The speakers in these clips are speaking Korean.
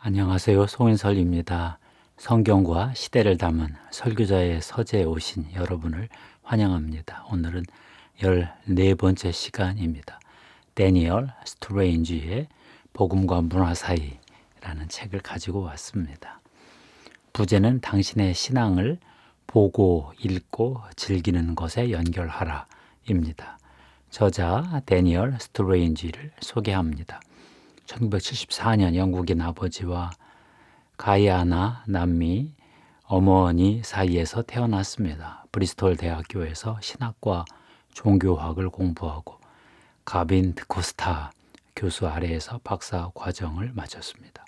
안녕하세요. 송인설입니다. 성경과 시대를 담은 설교자의 서재에 오신 여러분을 환영합니다. 오늘은 14번째 시간입니다. 데니얼 스트레인지의 복음과 문화 사이라는 책을 가지고 왔습니다. 부제는 당신의 신앙을 보고 읽고 즐기는 것에 연결하라입니다. 저자 데니얼 스트레인지를 소개합니다. 1974년 영국인 아버지와 가이아나 남미 어머니 사이에서 태어났습니다. 브리스톨 대학교에서 신학과 종교학을 공부하고 가빈 드코스타 교수 아래에서 박사 과정을 마쳤습니다.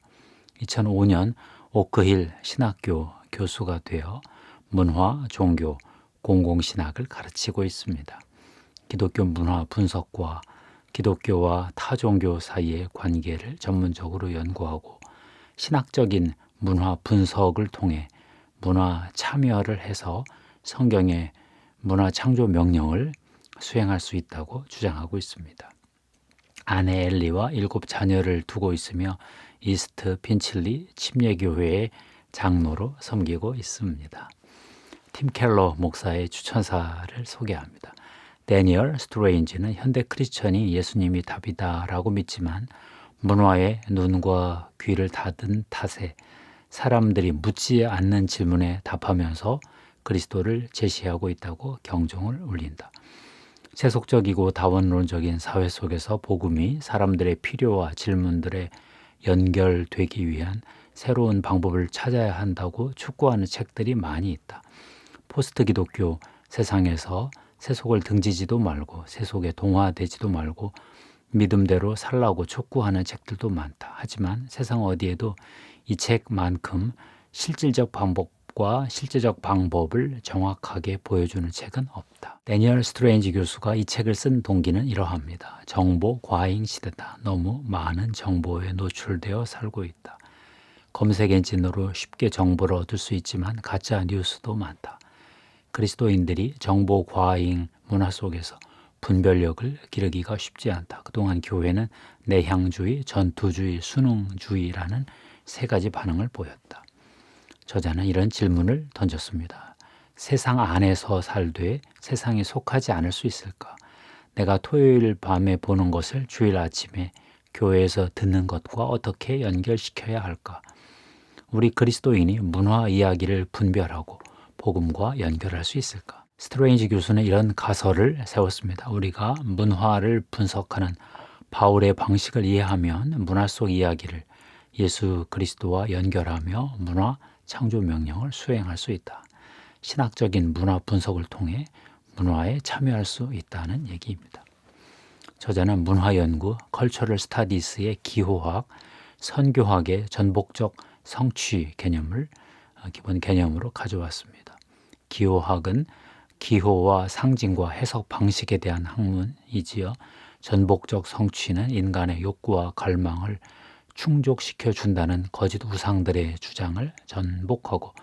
2005년 오크힐 신학교 교수가 되어 문화, 종교, 공공신학을 가르치고 있습니다. 기독교 문화 분석과 기독교와 타 종교 사이의 관계를 전문적으로 연구하고 신학적인 문화 분석을 통해 문화 참여를 해서 성경의 문화 창조 명령을 수행할 수 있다고 주장하고 있습니다. 아내 엘리와 7 자녀를 두고 있으며 이스트 핀칠리 침례교회의 장로로 섬기고 있습니다. 팀 켈러 목사의 추천사를 소개합니다. 데니얼 스트레인지는 현대 크리스천이 예수님이 답이다라고 믿지만 문화의 눈과 귀를 닫은 탓에 사람들이 묻지 않는 질문에 답하면서 그리스도를 제시하고 있다고 경종을 울린다. 세속적이고 다원론적인 사회 속에서 복음이 사람들의 필요와 질문들에 연결되기 위한 새로운 방법을 찾아야 한다고 촉구하는 책들이 많이 있다. 포스트 기독교 세상에서 세속을 등지지도 말고 세속에 동화되지도 말고 믿음대로 살라고 촉구하는 책들도 많다. 하지만 세상 어디에도 이 책만큼 실질적 방법과 실제적 방법을 정확하게 보여주는 책은 없다. 데니얼 스트레인지 교수가 이 책을 쓴 동기는 이러합니다. 정보 과잉 시대다. 너무 많은 정보에 노출되어 살고 있다. 검색 엔진으로 쉽게 정보를 얻을 수 있지만 가짜 뉴스도 많다. 그리스도인들이 정보 과잉 문화 속에서 분별력을 기르기가 쉽지 않다. 그동안 교회는 내향주의, 전투주의, 수능주의라는 세 가지 반응을 보였다. 저자는 이런 질문을 던졌습니다. 세상 안에서 살되 세상에 속하지 않을 수 있을까? 내가 토요일 밤에 보는 것을 주일 아침에 교회에서 듣는 것과 어떻게 연결시켜야 할까? 우리 그리스도인이 문화 이야기를 분별하고 복음과 연결할 수 있을까? 스트레인지 교수는 이런 가설을 세웠습니다. 우리가 문화를 분석하는 바울의 방식을 이해하면 문화 속 이야기를 예수 그리스도와 연결하며 문화 창조 명령을 수행할 수 있다. 신학적인 문화 분석을 통해 문화에 참여할 수 있다는 얘기입니다. 저자는 문화연구, 컬처럴 스타디스의 기호학, 선교학의 전복적 성취 개념을 기본 개념으로 가져왔습니다. 기호학은 기호와 상징과 해석 방식에 대한 학문이지요. 전복적 성취는 인간의 욕구와 갈망을 충족시켜 준다는 거짓 우상들의 주장을 전복하고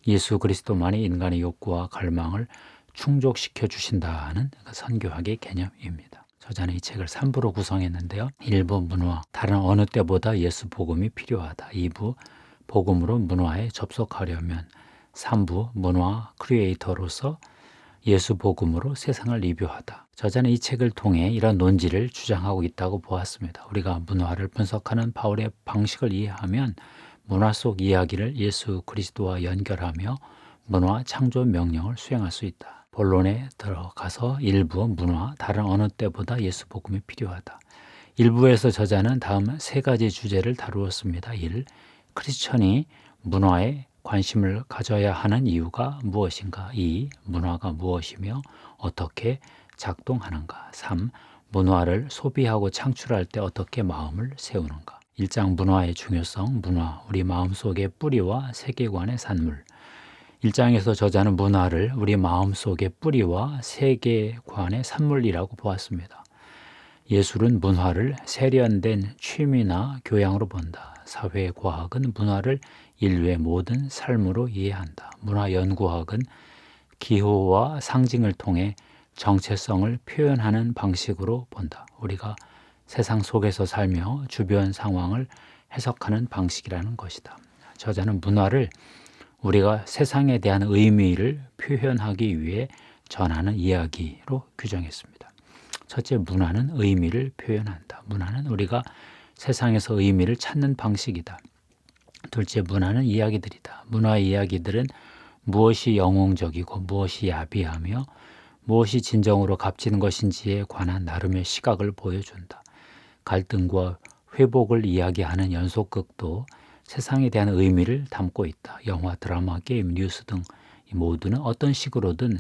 예수 그리스도만이 인간의 욕구와 갈망을 충족시켜 주신다는 선교학의 개념입니다. 저자는 이 책을 3부로 구성했는데요. 1부 문화, 다른 어느 때보다 예수 복음이 필요하다. 2부 복음으로 문화에 접속하려면 3부 문화 크리에이터로서 예수 복음으로 세상을 리뷰하다. 저자는 이 책을 통해 이런 논지를 주장하고 있다고 보았습니다. 우리가 문화를 분석하는 바울의 방식을 이해하면 문화 속 이야기를 예수 그리스도와 연결하며 문화 창조 명령을 수행할 수 있다. 본론에 들어가서 1부 문화, 다른 어느 때보다 예수 복음이 필요하다. 1부에서 저자는 다음 세 가지 주제를 다루었습니다. 1. 크리스천이 문화에 관심을 가져야 하는 이유가 무엇인가? 2. 문화가 무엇이며 어떻게 작동하는가? 3. 문화를 소비하고 창출할 때 어떻게 마음을 세우는가? 1장 문화의 중요성, 문화, 우리 마음속의 뿌리와 세계관의 산물. 1장에서 저자는 문화를 우리 마음속의 뿌리와 세계관의 산물이라고 보았습니다. 예술은 문화를 세련된 취미나 교양으로 본다. 사회과학은 문화를 인류의 모든 삶으로 이해한다. 문화연구학은 기호와 상징을 통해 정체성을 표현하는 방식으로 본다. 우리가 세상 속에서 살며 주변 상황을 해석하는 방식이라는 것이다. 저자는 문화를 우리가 세상에 대한 의미를 표현하기 위해 전하는 이야기로 규정했습니다. 첫째, 문화는 의미를 표현한다. 문화는 우리가 세상에서 의미를 찾는 방식이다. 둘째, 문화는 이야기들이다. 문화 이야기들은 무엇이 영웅적이고 무엇이 야비하며 무엇이 진정으로 값지는 것인지에 관한 나름의 시각을 보여준다. 갈등과 회복을 이야기하는 연속극도 세상에 대한 의미를 담고 있다. 영화, 드라마, 게임, 뉴스 등 모두는 어떤 식으로든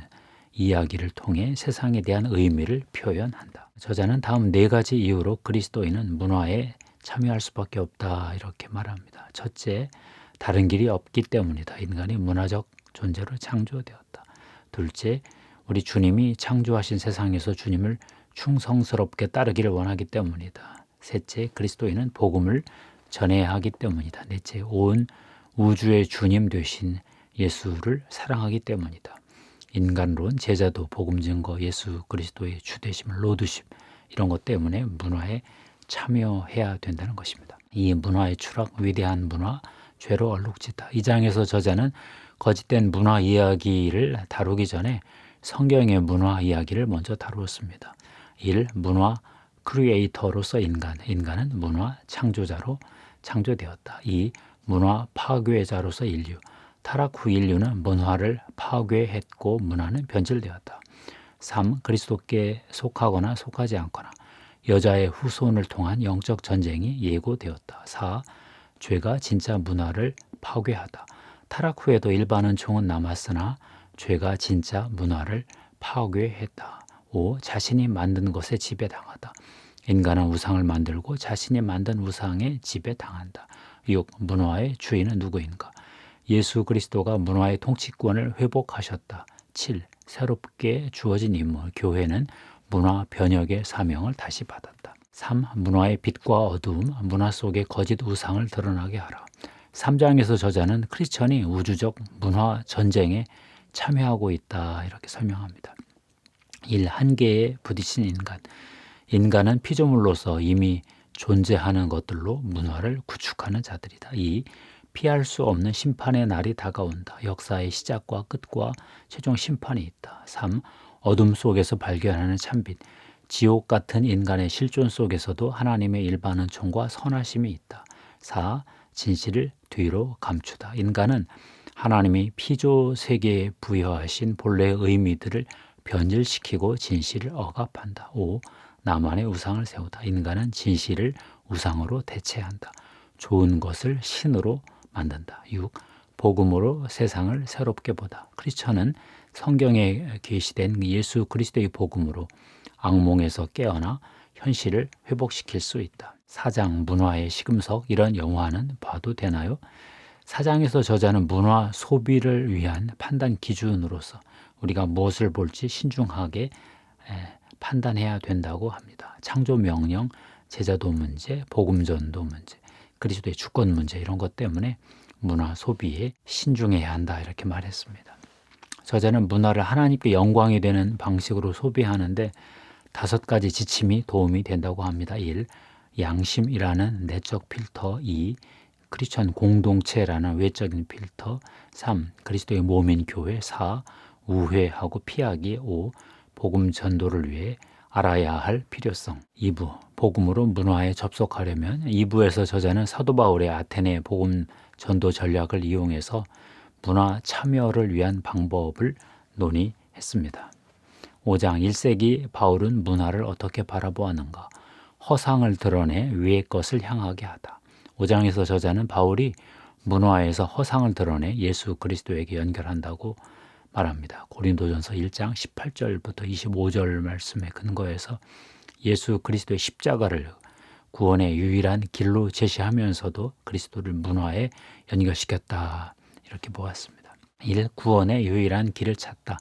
이야기를 통해 세상에 대한 의미를 표현한다. 저자는 다음 4가지 이유로 그리스도인은 문화에 참여할 수밖에 없다 이렇게 말합니다. 첫째, 다른 길이 없기 때문이다. 인간이 문화적 존재로 창조되었다. 둘째, 우리 주님이 창조하신 세상에서 주님을 충성스럽게 따르기를 원하기 때문이다. 셋째, 그리스도인은 복음을 전해야 하기 때문이다. 넷째, 온 우주의 주님 되신 예수를 사랑하기 때문이다. 인간론, 제자도, 복음 증거, 예수 그리스도의 주되심, 로드십 이런 것 때문에 문화에 참여해야 된다는 것입니다. 이 문화의 추락, 위대한 문화, 죄로 얼룩지다. 이 장에서 저자는 거짓된 문화 이야기를 다루기 전에 성경의 문화 이야기를 먼저 다루었습니다. 1. 문화 크리에이터로서 인간은 문화 창조자로 창조되었다. 2. 문화 파괴자로서 인류. 타락 후 인류는 문화를 파괴했고 문화는 변질되었다. 3. 그리스도께 속하거나 속하지 않거나 여자의 후손을 통한 영적 전쟁이 예고되었다. 4. 죄가 진짜 문화를 파괴하다. 타락 후에도 일반 은총은 남았으나 죄가 진짜 문화를 파괴했다. 5. 자신이 만든 것에 지배당하다. 인간은 우상을 만들고 자신이 만든 우상에 지배당한다. 6. 문화의 주인은 누구인가? 예수 그리스도가 문화의 통치권을 회복하셨다. 7. 새롭게 주어진 임무, 교회는 문화 변혁의 사명을 다시 받았다. 3. 문화의 빛과 어두움, 문화 속의 거짓 우상을 드러나게 하라. 3장에서 저자는 크리스천이 우주적 문화 전쟁에 참여하고 있다 이렇게 설명합니다. 1. 한계에 부딪힌 인간. 인간은 피조물로서 이미 존재하는 것들로 문화를 구축하는 자들이다. 2. 피할 수 없는 심판의 날이 다가온다. 역사의 시작과 끝과 최종 심판이 있다. 3. 어둠 속에서 발견하는 참빛. 지옥 같은 인간의 실존 속에서도 하나님의 일반 은총과 선하심이 있다. 4. 진실을 뒤로 감추다. 인간은 하나님이 피조 세계에 부여하신 본래의 의미들을 변질시키고 진실을 억압한다. 5. 나만의 우상을 세우다. 인간은 진실을 우상으로 대체한다. 좋은 것을 신으로 만든다. 6. 복음으로 세상을 새롭게 보다. 크리스천은 성경에 계시된 예수 그리스도의 복음으로 악몽에서 깨어나 현실을 회복시킬 수 있다. 4장 문화의 시금석, 이런 영화는 봐도 되나요? 4장에서 저자는 문화 소비를 위한 판단 기준으로서 우리가 무엇을 볼지 신중하게 판단해야 된다고 합니다. 창조 명령, 제자도 문제, 복음 전도 문제, 그리스도의 주권 문제 이런 것 때문에 문화 소비에 신중해야 한다 이렇게 말했습니다. 저자는 문화를 하나님께 영광이 되는 방식으로 소비하는데 5가지 지침이 도움이 된다고 합니다. 1. 양심이라는 내적 필터. 2. 크리스천 공동체라는 외적인 필터. 3. 그리스도의 몸인 교회. 4. 우회하고 피하기. 5. 복음 전도를 위해 알아야 할 필요성. 2부 복음으로 문화에 접속하려면 2부에서 저자는 사도 바울의 아테네 복음 전도 전략을 이용해서 문화 참여를 위한 방법을 논의했습니다. 5장 1세기 바울은 문화를 어떻게 바라보았는가? 허상을 드러내 위의 것을 향하게 하다. 5장에서 저자는 바울이 문화에서 허상을 드러내 예수 그리스도에게 연결한다고 말합니다. 고린도전서 1장 18절부터 25절 말씀에 근거해서 예수 그리스도의 십자가를 구원의 유일한 길로 제시하면서도 그리스도를 문화에 연결시켰다. 이렇게 보았습니다. 1. 구원의 유일한 길을 찾다.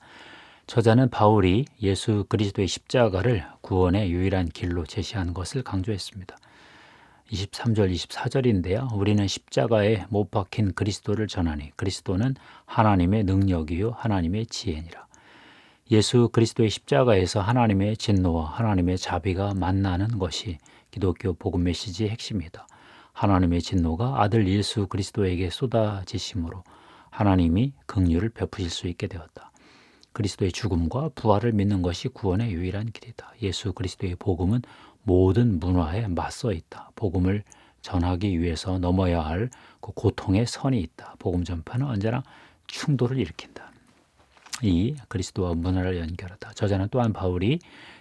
저자는 바울이 예수 그리스도의 십자가를 구원의 유일한 길로 제시한 것을 강조했습니다. 23절, 24절인데요. 우리는 십자가에 못 박힌 그리스도를 전하니 그리스도는 하나님의 능력이요 하나님의 지혜니라. 예수 그리스도의 십자가에서 하나님의 진노와 하나님의 자비가 만나는 것이 기독교 복음 메시지의 핵심이다. 하나님의 진노가 아들 예수 그리스도에게 쏟아지심으로 하나님이 긍휼을 베푸실 수 있게 되었다. 그리스도의 죽음과 부활을 믿는 것이 구원의 유일한 길이다. 예수 그리스도의 복음은 모든 문화에 맞서 있다. 복음을 전하기 위해서 넘어야 할 그 고통의 선이 있다. 복음 전파는 언제나 충돌을 일으킨다. 이 그리스도와 문화를 연결하다. 저자는 또한 바울이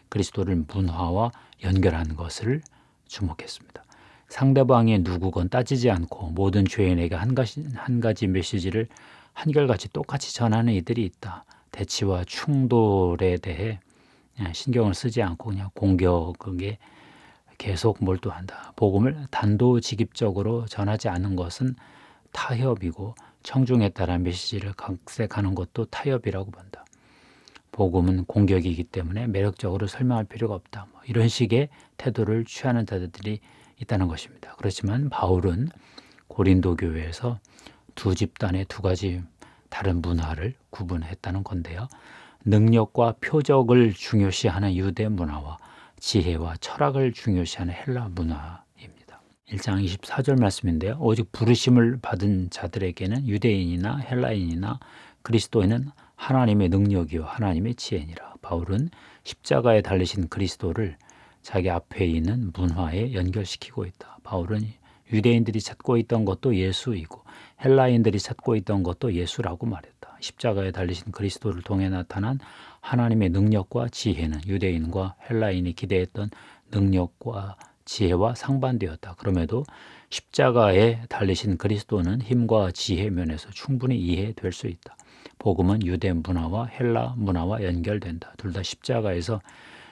그리스도를 문화와 연결한 것을 주목했습니다. 상대방이 누구건 따지지 않고 모든 죄인에게 한 가지 메시지를 한결같이 똑같이 전하는 이들이 있다. 대치와 충돌에 대해 신경을 쓰지 않고 그냥 공격에 계속 몰두한다. 복음을 단도직입적으로 전하지 않는 것은 타협이고 청중에 따라 메시지를 각색하는 것도 타협이라고 본다. 복음은 공격이기 때문에 매력적으로 설명할 필요가 없다. 이런 식의 태도를 취하는 자들이 있다는 것입니다. 그렇지만 바울은 고린도 교회에서 두 집단의 두 가지 다른 문화를 구분했다는 건데요. 능력과 표적을 중요시하는 유대 문화와 지혜와 철학을 중요시하는 헬라 문화입니다. 1장 24절 말씀인데요. 오직 부르심을 받은 자들에게는 유대인이나 헬라인이나 그리스도인은 하나님의 능력이요 하나님의 지혜니라. 바울은 십자가에 달리신 그리스도를 자기 앞에 있는 문화에 연결시키고 있다. 바울은 유대인들이 찾고 있던 것도 예수이고 헬라인들이 찾고 있던 것도 예수라고 말했다. 십자가에 달리신 그리스도를 통해 나타난 하나님의 능력과 지혜는 유대인과 헬라인이 기대했던 능력과 지혜와 상반되었다. 그럼에도 십자가에 달리신 그리스도는 힘과 지혜 면에서 충분히 이해될 수 있다. 복음은 유대 문화와 헬라 문화와 연결된다. 둘 다 십자가에서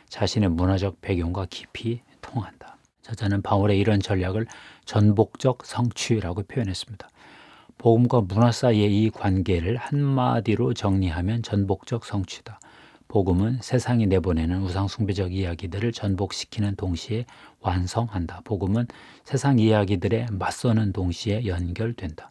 자신의 문화적 배경과 깊이 통한다. 저자는 바울의 이런 전략을 전복적 성취라고 표현했습니다. 복음과 문화 사이의 이 관계를 한마디로 정리하면 전복적 성취다. 복음은 세상이 내보내는 우상숭배적 이야기들을 전복시키는 동시에 완성한다. 복음은 세상 이야기들에 맞서는 동시에 연결된다.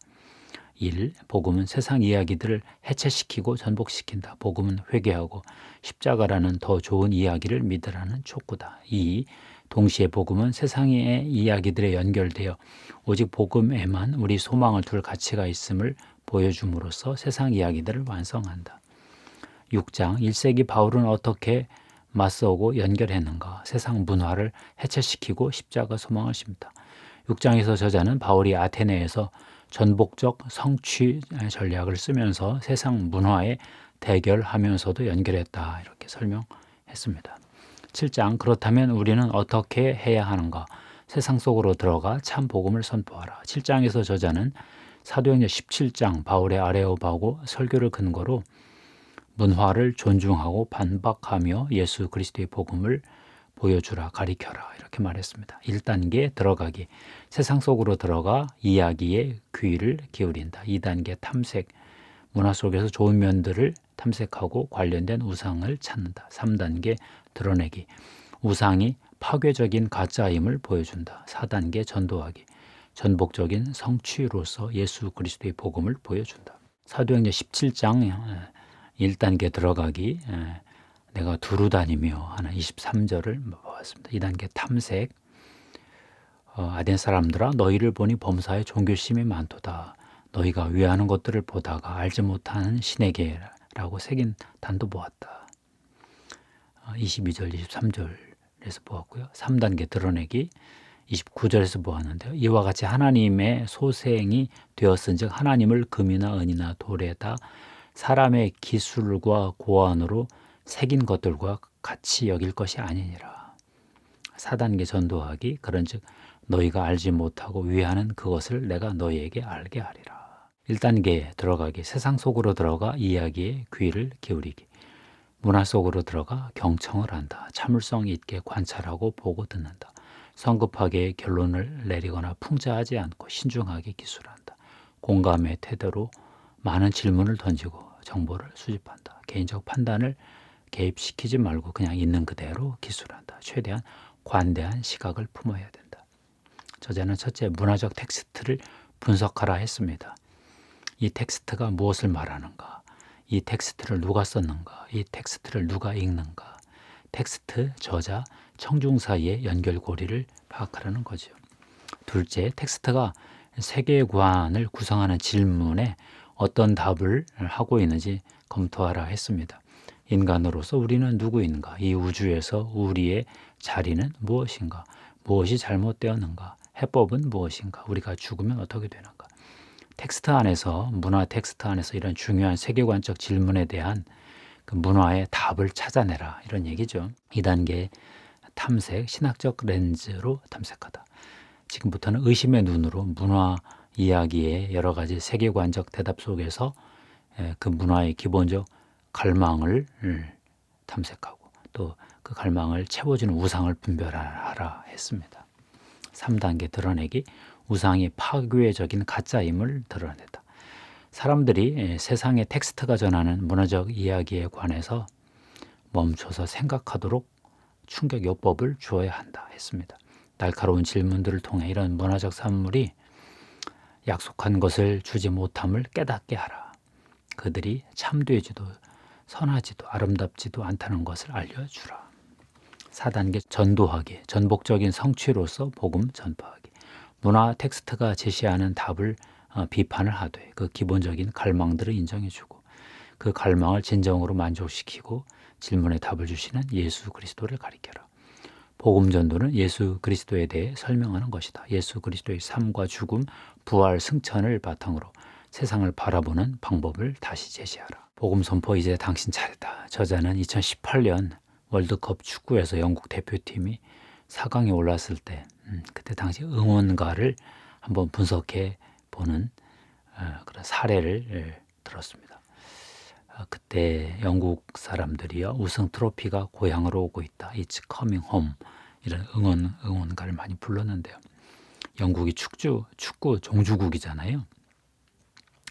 1. 복음은 세상 이야기들을 해체시키고 전복시킨다. 복음은 회개하고 십자가라는 더 좋은 이야기를 믿으라는 촉구다. 2. 동시에 복음은 세상의 이야기들에 연결되어 오직 복음에만 우리 소망을 둘 가치가 있음을 보여줌으로써 세상 이야기들을 완성한다. 6장 1세기 바울은 어떻게 맞서고 연결했는가? 세상 문화를 해체시키고 십자가 소망을 심다. 6장에서 저자는 바울이 아테네에서 전복적 성취 전략을 쓰면서 세상 문화에 대결하면서도 연결했다. 이렇게 설명했습니다. 7장 그렇다면 우리는 어떻게 해야 하는가? 세상 속으로 들어가 참 복음을 선포하라. 7장에서 저자는 사도행전 17장 바울의 아레오바고 설교를 근거로 문화를 존중하고 반박하며 예수 그리스도의 복음을 보여주라, 가리켜라 이렇게 말했습니다. 1단계 들어가기, 세상 속으로 들어가 이야기에 귀를 기울인다. 2단계 탐색, 문화 속에서 좋은 면들을 탐색하고 관련된 우상을 찾는다. 3단계 드러내기, 우상이 파괴적인 가짜임을 보여준다. 4단계 전도하기, 전복적인 성취로서 예수 그리스도의 복음을 보여준다. 사도행전 17장 1단계 들어가기, 내가 두루 다니며 하는 23절을 보았습니다. 2단계 탐색, 아덴 사람들아 너희를 보니 범사에 종교심이 많도다. 너희가 위하는 것들을 보다가 알지 못하는 신에게라고 새긴 단도 보았다. 22절 23절에서 보았고요. 3단계 드러내기 29절에서 보았는데요. 이와 같이 하나님의 소생이 되었은즉 하나님을 금이나 은이나 돌에다 사람의 기술과 고안으로 새긴 것들과 같이 여길 것이 아니니라. 4단계 전도하기, 그런즉 너희가 알지 못하고 위하는 그것을 내가 너희에게 알게 하리라. 1단계 들어가기, 세상 속으로 들어가 이야기에 귀를 기울이기, 문화 속으로 들어가 경청을 한다. 참을성 있게 관찰하고 보고 듣는다. 성급하게 결론을 내리거나 풍자하지 않고 신중하게 기술한다. 공감의 태도로 많은 질문을 던지고 정보를 수집한다. 개인적 판단을 개입시키지 말고 그냥 있는 그대로 기술한다. 최대한 관대한 시각을 품어야 된다. 저자는 첫째, 문화적 텍스트를 분석하라 했습니다. 이 텍스트가 무엇을 말하는가? 이 텍스트를 누가 썼는가? 이 텍스트를 누가 읽는가? 텍스트, 저자, 청중 사이의 연결고리를 파악하라는 거죠. 둘째, 텍스트가 세계관을 구성하는 질문에 어떤 답을 하고 있는지 검토하라 했습니다. 인간으로서 우리는 누구인가? 이 우주에서 우리의 자리는 무엇인가? 무엇이 잘못되었는가? 해법은 무엇인가? 우리가 죽으면 어떻게 되는가? 텍스트 안에서, 문화 텍스트 안에서 이런 중요한 세계관적 질문에 대한 그 문화의 답을 찾아내라, 이런 얘기죠. 2단계 탐색, 신학적 렌즈로 탐색하다. 지금부터는 의심의 눈으로 문화 이야기의 여러 가지 세계관적 대답 속에서 그 문화의 기본적 갈망을 탐색하고 또 그 갈망을 채워주는 우상을 분별하라 했습니다. 3단계 드러내기, 우상이 파괴적인 가짜임을 드러내다. 사람들이 세상의 텍스트가 전하는 문화적 이야기에 관해서 멈춰서 생각하도록 충격 요법을 주어야 한다 했습니다. 날카로운 질문들을 통해 이런 문화적 산물이 약속한 것을 주지 못함을 깨닫게 하라. 그들이 참되지도 선하지도 아름답지도 않다는 것을 알려주라. 4단계 전도하기, 전복적인 성취로서 복음 전파하기. 문화 텍스트가 제시하는 답을 비판을 하되 그 기본적인 갈망들을 인정해주고 그 갈망을 진정으로 만족시키고 질문에 답을 주시는 예수 그리스도를 가리켜라. 복음 전도는 예수 그리스도에 대해 설명하는 것이다. 예수 그리스도의 삶과 죽음, 부활, 승천을 바탕으로 세상을 바라보는 방법을 다시 제시하라. 복음 선포 이제 당신 차례다. 저자는 2018년 월드컵 축구에서 영국 대표팀이 4강에 올랐을 때 그때 당시 응원가를 한번 분석해 보는 그런 사례를 들었습니다. 그때 영국 사람들이요, 우승 트로피가 고향으로 오고 있다, It's coming home, 이런 응원가를 많이 불렀는데요. 영국이 축구 종주국이잖아요.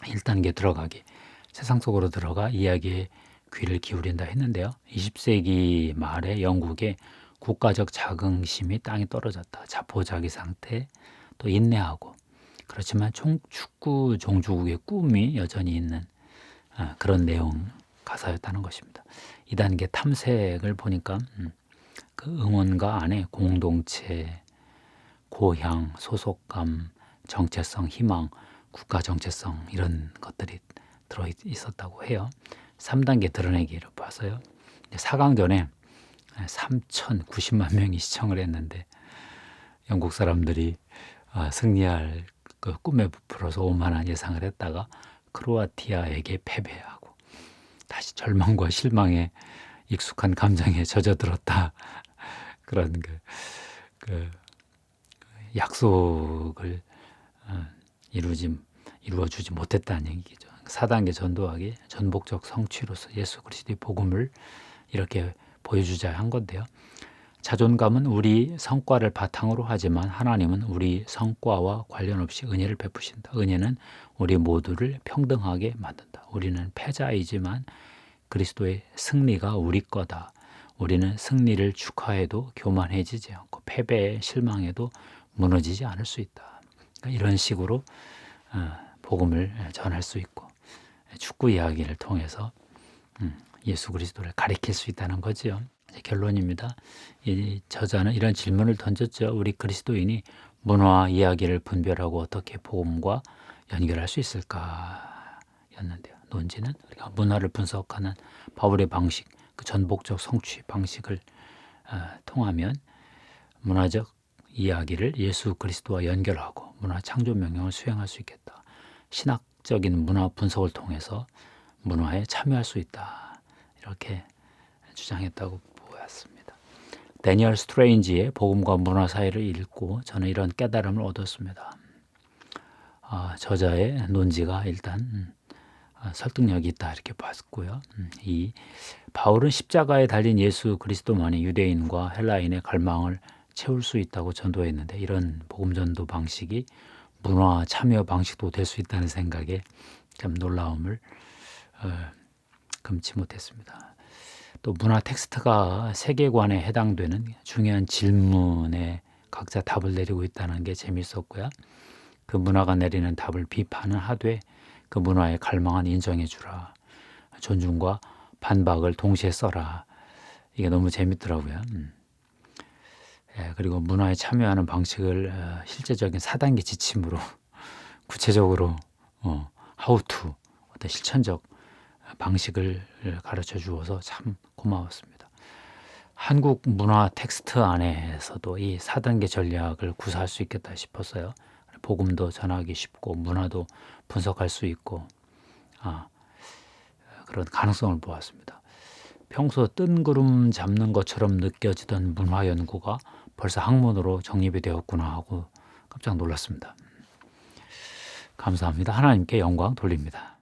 1단계 들어가기, 세상 속으로 들어가 이야기에 귀를 기울인다 했는데요. 20세기 말에 영국의 국가적 자긍심이 땅에 떨어졌다. 자포자기 상태, 또 인내하고, 그렇지만 축구 종주국의 꿈이 여전히 있는 그런 내용 가사였다는 것입니다. 2단계 탐색을 보니까 그 응원가 안에 공동체, 고향, 소속감, 정체성, 희망, 국가 정체성, 이런 것들이 들어있었다고 해요. 3단계 드러내기를 봐서요. 4강전에 3,090만 명이 시청을 했는데 영국 사람들이 승리할 그 꿈에 부풀어서 오만한 예상을 했다가 크로아티아에게 패배하고 다시 절망과 실망에 익숙한 감정에 젖어들었다. 그런 그 약속을 이루어주지 못했다는 얘기죠. 4단계 전도하기, 전복적 성취로서 예수 그리스도의 복음을 이렇게 보여주자 한 건데요. 자존감은 우리 성과를 바탕으로 하지만 하나님은 우리 성과와 관련 없이 은혜를 베푸신다. 은혜는 우리 모두를 평등하게 만든다. 우리는 패자이지만 그리스도의 승리가 우리 거다. 우리는 승리를 축하해도 교만해지지 않고 패배에 실망해도 무너지지 않을 수 있다. 그러니까 이런 식으로 복음을 전할 수 있고 축구 이야기를 통해서 예수 그리스도를 가리킬 수 있다는 거죠. 결론입니다. 이 저자는 이런 질문을 던졌죠. 우리 그리스도인이 문화 이야기를 분별하고 어떻게 복음과 연결할 수 있을까 였는데요. 논지는 우리가 문화를 분석하는 바울의 방식, 그 전복적 성취 방식을 통하면 문화적 이야기를 예수 그리스도와 연결하고 문화 창조 명령을 수행할 수 있겠다. 신학적인 문화 분석을 통해서 문화에 참여할 수 있다. 이렇게 주장했다고 보았습니다. 데니얼 스트레인지의 복음과 문화 사이를 읽고 저는 이런 깨달음을 얻었습니다. 저자의 논지가 일단 설득력이 있다 이렇게 봤고요. 이 바울은 십자가에 달린 예수 그리스도만이 유대인과 헬라인의 갈망을 채울 수 있다고 전도했는데 이런 복음 전도 방식이 문화 참여 방식도 될 수 있다는 생각에 참 놀라움을 금치 못했습니다. 또 문화 텍스트가 세계관에 해당되는 중요한 질문에 각자 답을 내리고 있다는 게 재밌었고요. 그 문화가 내리는 답을 비판은 하되 그 문화의 갈망은 인정해 주라. 존중과 반박을 동시에 써라. 이게 너무 재밌더라고요. 그리고 문화에 참여하는 방식을 실제적인 4단계 지침으로 구체적으로 how to 어떤 실천적 방식을 가르쳐 주어서 참 고마웠습니다. 한국 문화 텍스트 안에서도 이 4단계 전략을 구사할 수 있겠다 싶었어요. 복음도 전하기 쉽고 문화도 분석할 수 있고 그런 가능성을 보았습니다. 평소 뜬구름 잡는 것처럼 느껴지던 문화 연구가 벌써 학문으로 정립이 되었구나 하고 깜짝 놀랐습니다. 감사합니다. 하나님께 영광 돌립니다.